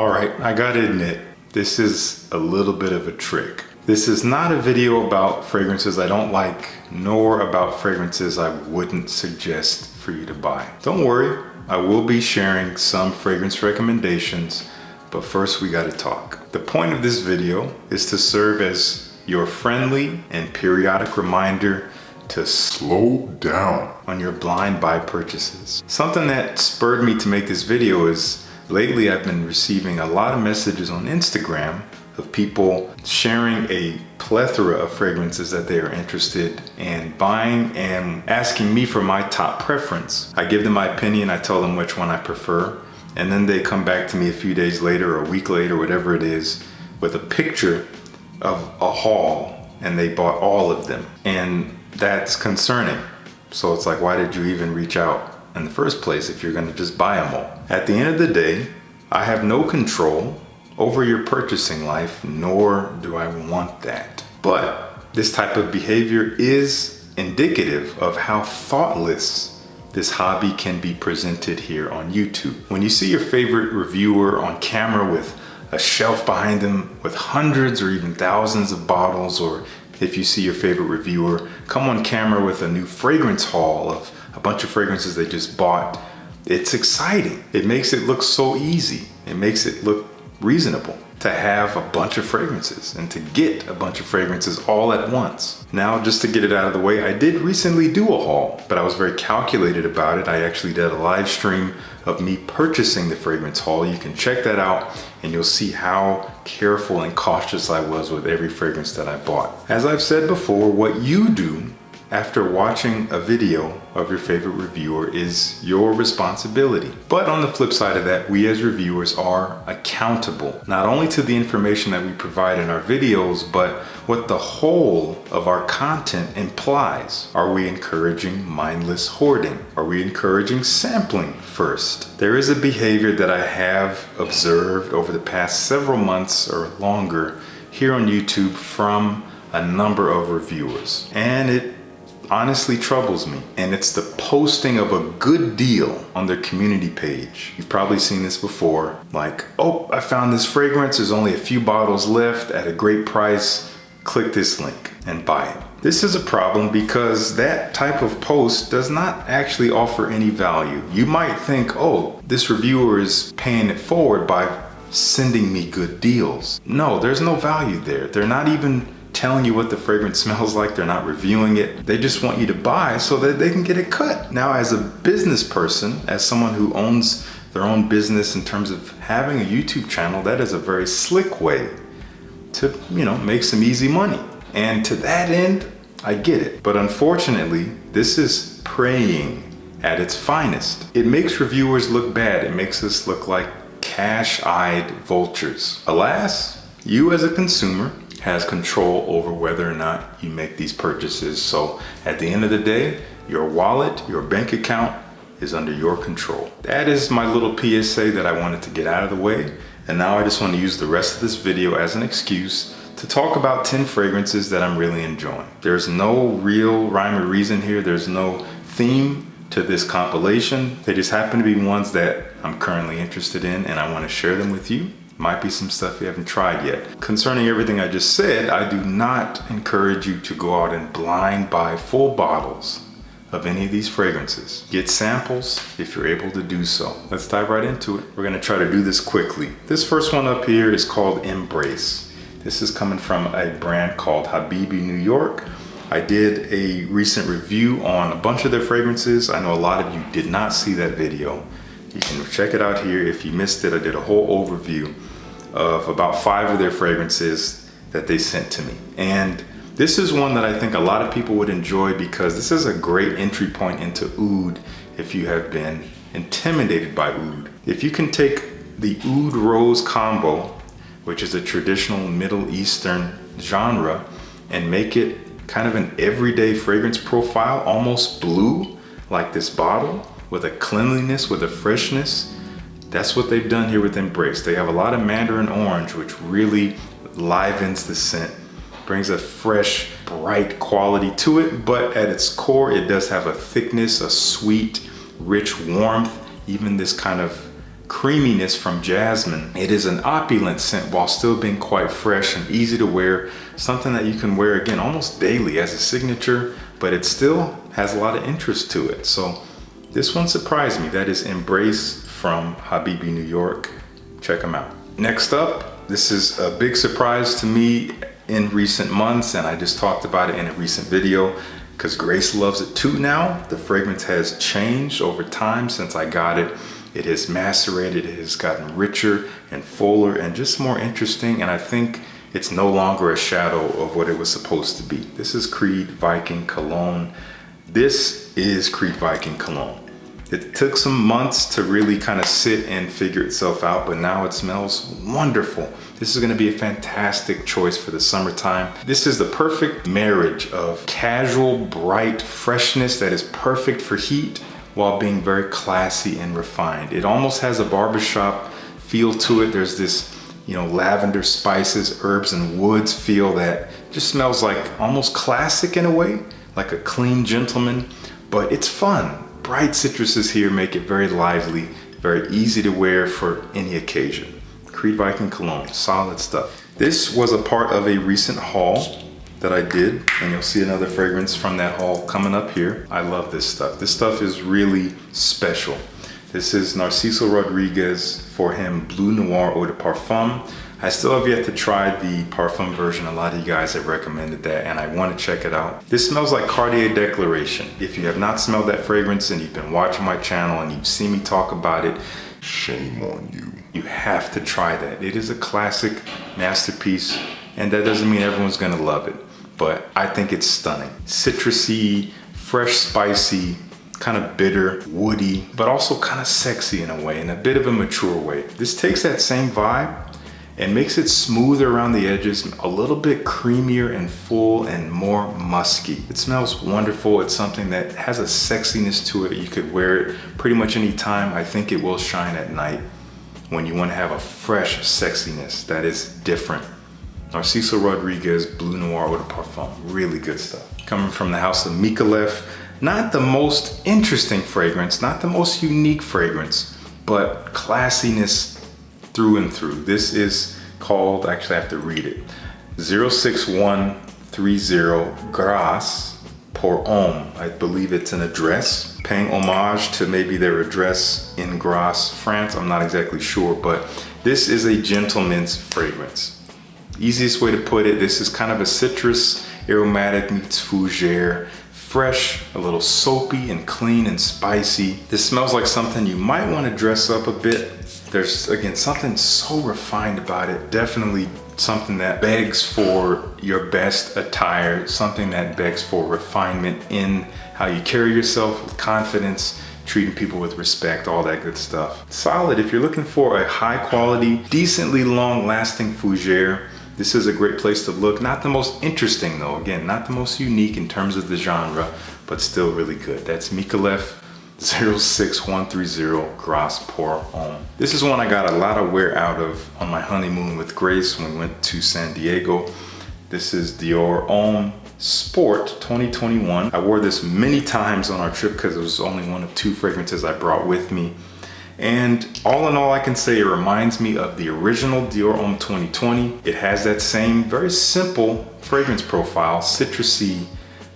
Alright, I gotta admit, this is a little bit of a trick. This is not a video about fragrances I don't like, nor about fragrances I wouldn't suggest for you to buy. Don't worry, I will be sharing some fragrance recommendations, but first we gotta talk. The point of this video is to serve as your friendly and periodic reminder to slow down on your blind buy purchases. Something that spurred me to make this video is lately I've been receiving a lot of messages on Instagram of people sharing a plethora of fragrances that they are interested in buying and asking me for my top preference. I give them my opinion, I tell them which one I prefer, and then they come back to me a few days later or a week later, whatever it is, with a picture of a haul, and they bought all of them. And that's concerning. So it's like, why did you even reach out in the first place if you're gonna just buy them all? At the end of the day, I have no control over your purchasing life, nor do I want that. But this type of behavior is indicative of how thoughtless this hobby can be presented here on YouTube. When you see your favorite reviewer on camera with a shelf behind them with hundreds or even thousands of bottles, or if you see your favorite reviewer come on camera with a new fragrance haul of a bunch of fragrances they just bought, it's exciting. It makes it look so easy. It makes it look reasonable to have a bunch of fragrances and to get a bunch of fragrances all at once. Now, just to get it out of the way, I did recently do a haul, but I was very calculated about it. I actually did a live stream of me purchasing the fragrance haul. You can check that out and you'll see how careful and cautious I was with every fragrance that I bought. As I've said before, what you do after watching a video of your favorite reviewer is your responsibility. But on the flip side of that, we as reviewers are accountable, not only to the information that we provide in our videos, but what the whole of our content implies. Are we encouraging mindless hoarding? Are we encouraging sampling first? There is a behavior that I have observed over the past several months or longer here on YouTube from a number of reviewers, and it honestly troubles me. And it's the posting of a good deal on their community page. You've probably seen this before, like, oh, I found this fragrance, there's only a few bottles left at a great price, click this link and buy it. This is a problem because that type of post does not actually offer any value. You might think, oh, this reviewer is paying it forward by sending me good deals. No, there's no value there. They're not even telling you what the fragrance smells like. They're not reviewing it. They just want you to buy so that they can get a cut. Now, as a business person, as someone who owns their own business in terms of having a YouTube channel, that is a very slick way to, make some easy money. And to that end, I get it. But unfortunately, this is preying at its finest. It makes reviewers look bad. It makes us look like cash-eyed vultures. Alas, you as a consumer has control over whether or not you make these purchases. So at the end of the day, your wallet, your bank account is under your control. That is my little PSA that I wanted to get out of the way. And now I just want to use the rest of this video as an excuse to talk about 10 fragrances that I'm really enjoying. There's no real rhyme or reason here. There's no theme to this compilation. They just happen to be ones that I'm currently interested in and I want to share them with you. Might be some stuff you haven't tried yet. Concerning everything I just said, I do not encourage you to go out and blind buy full bottles of any of these fragrances. Get samples if you're able to do so. Let's dive right into it. We're gonna try to do this quickly. This first one up here is called Embrace. This is coming from a brand called Habibi New York. I did a recent review on a bunch of their fragrances. I know a lot of you did not see that video. You can check it out here. If you missed it, I did a whole overview of about 5 of their fragrances that they sent to me. And this is one that I think a lot of people would enjoy because this is a great entry point into oud if you have been intimidated by oud. If you can take the oud rose combo, which is a traditional Middle Eastern genre, and make it kind of an everyday fragrance profile, almost blue like this bottle, with a cleanliness, with a freshness. That's what they've done here with Embrace. They have a lot of mandarin orange, which really livens the scent, brings a fresh, bright quality to it, but at its core, it does have a thickness, a sweet, rich warmth, even this kind of creaminess from jasmine. It is an opulent scent while still being quite fresh and easy to wear. Something that you can wear again almost daily as a signature, but it still has a lot of interest to it. So this one surprised me. That is Embrace from Habibi, New York. Check them out. Next up, this is a big surprise to me in recent months, and I just talked about it in a recent video because Grace loves it too now. The fragrance has changed over time since I got it. It has macerated, it has gotten richer and fuller and just more interesting, and I think it's no longer a shadow of what it was supposed to be. This is Creed Viking Cologne. This is Creed Viking Cologne. It took some months to really kind of sit and figure itself out, but now it smells wonderful. This is gonna be a fantastic choice for the summertime. This is the perfect marriage of casual, bright freshness that is perfect for heat while being very classy and refined. It almost has a barbershop feel to it. There's this, lavender, spices, herbs, and woods feel that just smells like almost classic in a way, like a clean gentleman, but it's fun. Bright citruses here make it very lively, very easy to wear for any occasion. Creed Viking Cologne, solid stuff. This was a part of a recent haul that I did, and you'll see another fragrance from that haul coming up here. I love this stuff. This stuff is really special. This is Narciso Rodriguez for him Bleu Noir Eau de Parfum. I still have yet to try the parfum version. A lot of you guys have recommended that, and I want to check it out. This smells like Cartier Declaration. If you have not smelled that fragrance and you've been watching my channel and you've seen me talk about it, shame on you. You have to try that. It is a classic masterpiece, and that doesn't mean everyone's gonna love it, but I think it's stunning. Citrusy, fresh, spicy, kind of bitter, woody, but also kind of sexy in a way, in a bit of a mature way. This takes that same vibe and makes it smoother around the edges, a little bit creamier and full and more musky. It smells wonderful. It's something that has a sexiness to it. You could wear it pretty much any time. I think it will shine at night when you want to have a fresh sexiness that is different. Narciso Rodriguez Bleu Noir Eau de Parfum, really good stuff. Coming from the house of Micallef, not the most interesting fragrance, not the most unique fragrance, but classiness through and through. This is called, actually I have to read it, 06130 Grâce pour Homme. I believe it's an address, paying homage to maybe their address in Grasse, France. I'm not exactly sure, but this is a gentleman's fragrance. Easiest way to put it, this is kind of a citrus aromatic meets fougere. Fresh, a little soapy and clean and spicy. This smells like something you might want to dress up a bit. There's, again, something so refined about it. Definitely something that begs for your best attire, something that begs for refinement in how you carry yourself with confidence, treating people with respect, all that good stuff. Solid if you're looking for a high quality, decently long lasting fougere. This is a great place to look. Not the most interesting though, again, not the most unique in terms of the genre, but still really good. That's Micallef 06130 Grâce pour Homme. This is one I got a lot of wear out of on my honeymoon with Grace when we went to San Diego. This is Dior Sport 2021. I wore this many times on our trip because it was only one of two fragrances I brought with me. And all in all, I can say it reminds me of the original Dior Homme 2020. It has that same very simple fragrance profile, citrusy,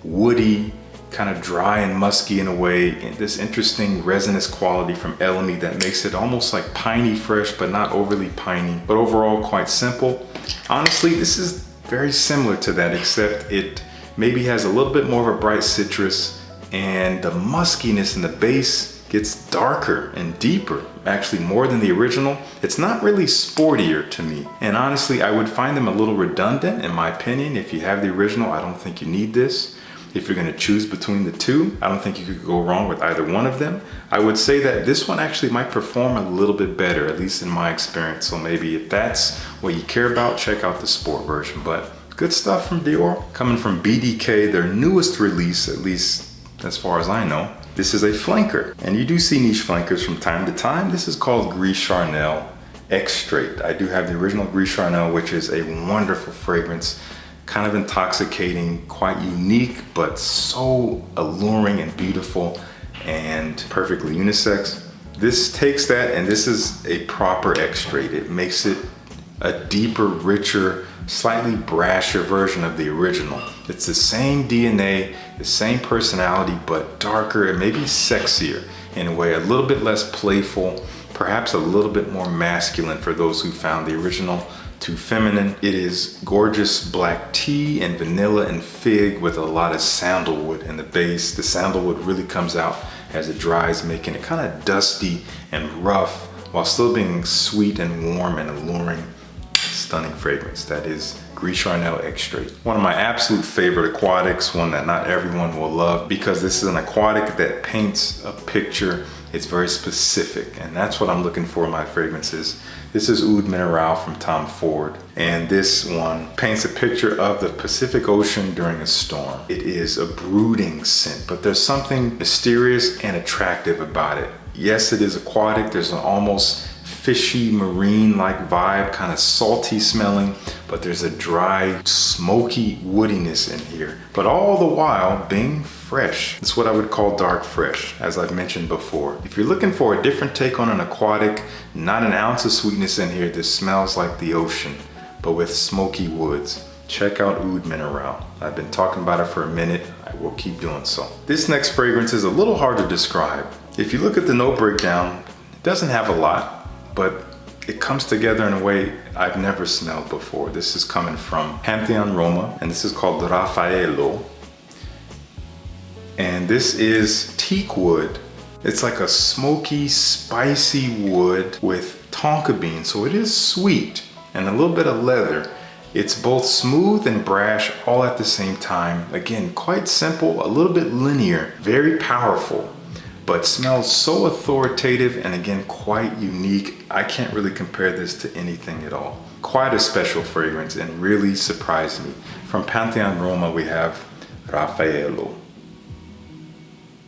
woody, kind of dry and musky in a way, and this interesting resinous quality from Elemi that makes it almost like piney fresh, but not overly piney, but overall quite simple. Honestly, this is very similar to that, except it maybe has a little bit more of a bright citrus, and the muskiness in the base gets darker and deeper, actually more than the original. It's not really sportier to me. And honestly, I would find them a little redundant in my opinion. If you have the original, I don't think you need this. If you're gonna choose between the two, I don't think you could go wrong with either one of them. I would say that this one actually might perform a little bit better, at least in my experience. So maybe if that's what you care about, check out the sport version. But good stuff from Dior. Coming from BDK, their newest release, at least as far as I know. This is a flanker, and you do see niche flankers from time to time. This is called Gris Charnel X Straight. I do have the original Gris Charnel, which is a wonderful fragrance, kind of intoxicating, quite unique, but so alluring and beautiful and perfectly unisex. This takes that, and this is a proper X-straight. It makes it a deeper, richer, slightly brasher version of the original. It's the same DNA, the same personality, but darker and maybe sexier in a way, a little bit less playful, perhaps a little bit more masculine for those who found the original too feminine. It is gorgeous black tea and vanilla and fig with a lot of sandalwood in the base. The sandalwood really comes out as it dries, making it kind of dusty and rough while still being sweet and warm and alluring. Stunning fragrance. That is Gris Charnel X-straight. One of my absolute favorite aquatics, one that not everyone will love because this is an aquatic that paints a picture. It's very specific, and that's what I'm looking for in my fragrances. This is Oud Mineral from Tom Ford, and this one paints a picture of the Pacific Ocean during a storm. It is a brooding scent, but there's something mysterious and attractive about it. Yes, it is aquatic. There's an almost fishy, marine-like vibe, kind of salty smelling, but there's a dry, smoky woodiness in here, but all the while being fresh. It's what I would call dark fresh, as I've mentioned before. If you're looking for a different take on an aquatic, not an ounce of sweetness in here, this smells like the ocean, but with smoky woods. Check out Oud Mineral. I've been talking about it for a minute. I will keep doing so. This next fragrance is a little hard to describe. If you look at the note breakdown, it doesn't have a lot, but it comes together in a way I've never smelled before. This is coming from Pantheon Roma, and this is called Rafaelo. And this is teak wood. It's like a smoky, spicy wood with tonka bean, so it is sweet and a little bit of leather. It's both smooth and brash all at the same time. Again, quite simple, a little bit linear, very powerful, but smells so authoritative and again, quite unique. I can't really compare this to anything at all. Quite a special fragrance and really surprised me. From Pantheon Roma, we have Rafaelo.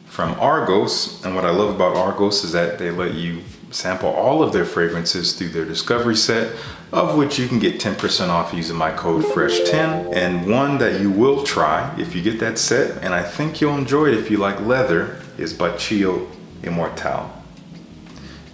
From Argos, and what I love about Argos is that they let you sample all of their fragrances through their discovery set, of which you can get 10% off using my code FRESH10. And one that you will try if you get that set, and I think you'll enjoy it if you like leather, is Baccio Immortal.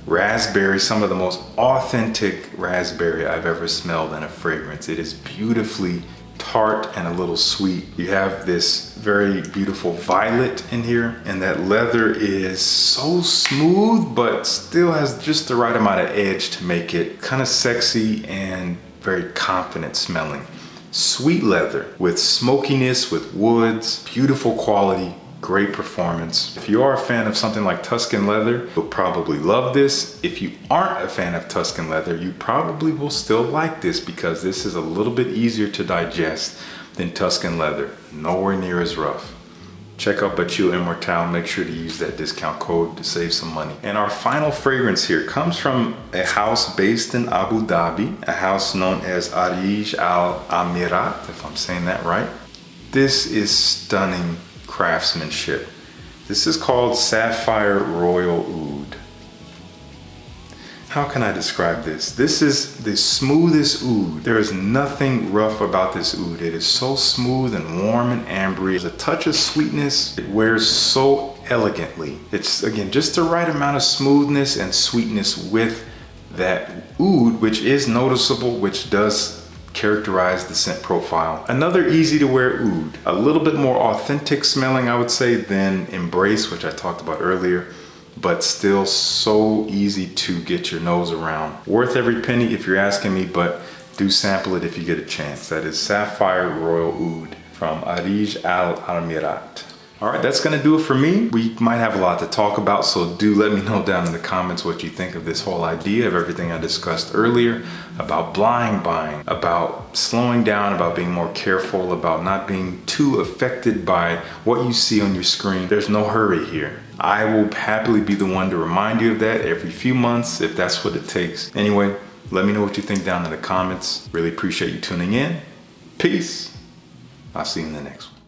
Raspberry, some of the most authentic raspberry I've ever smelled in a fragrance. It is beautifully tart and a little sweet. You have this very beautiful violet in here, and that leather is so smooth but still has just the right amount of edge to make it kind of sexy and very confident smelling. Sweet leather with smokiness, with woods, beautiful quality, great performance. If you are a fan of something like Tuscan leather, you'll probably love this. If you aren't a fan of Tuscan leather, you probably will still like this because this is a little bit easier to digest than Tuscan leather. Nowhere near as rough. Check out Baccio Immortal. Make sure to use that discount code to save some money. And our final fragrance here comes from a house based in Abu Dhabi, a house known as Arij Al Amirat, if I'm saying that right. This is stunning craftsmanship. This is called Sapphire Royal Oud. How can I describe this? This is the smoothest oud. There is nothing rough about this oud. It is so smooth and warm and ambery. There's a touch of sweetness. It wears so elegantly. It's, again, just the right amount of smoothness and sweetness with that oud, which is noticeable, which does characterize the scent profile. Another easy to wear oud. A little bit more authentic smelling, I would say, than Embrace, which I talked about earlier, but still so easy to get your nose around. Worth every penny if you're asking me, but do sample it if you get a chance. That is Sapphire Royal Oud from Arij Al Amirat. All right, that's gonna do it for me. We might have a lot to talk about, so do let me know down in the comments what you think of this whole idea of everything I discussed earlier about blind buying, about slowing down, about being more careful, about not being too affected by what you see on your screen. There's no hurry here. I will happily be the one to remind you of that every few months if that's what it takes. Anyway, let me know what you think down in the comments. Really appreciate you tuning in. Peace. I'll see you in the next one.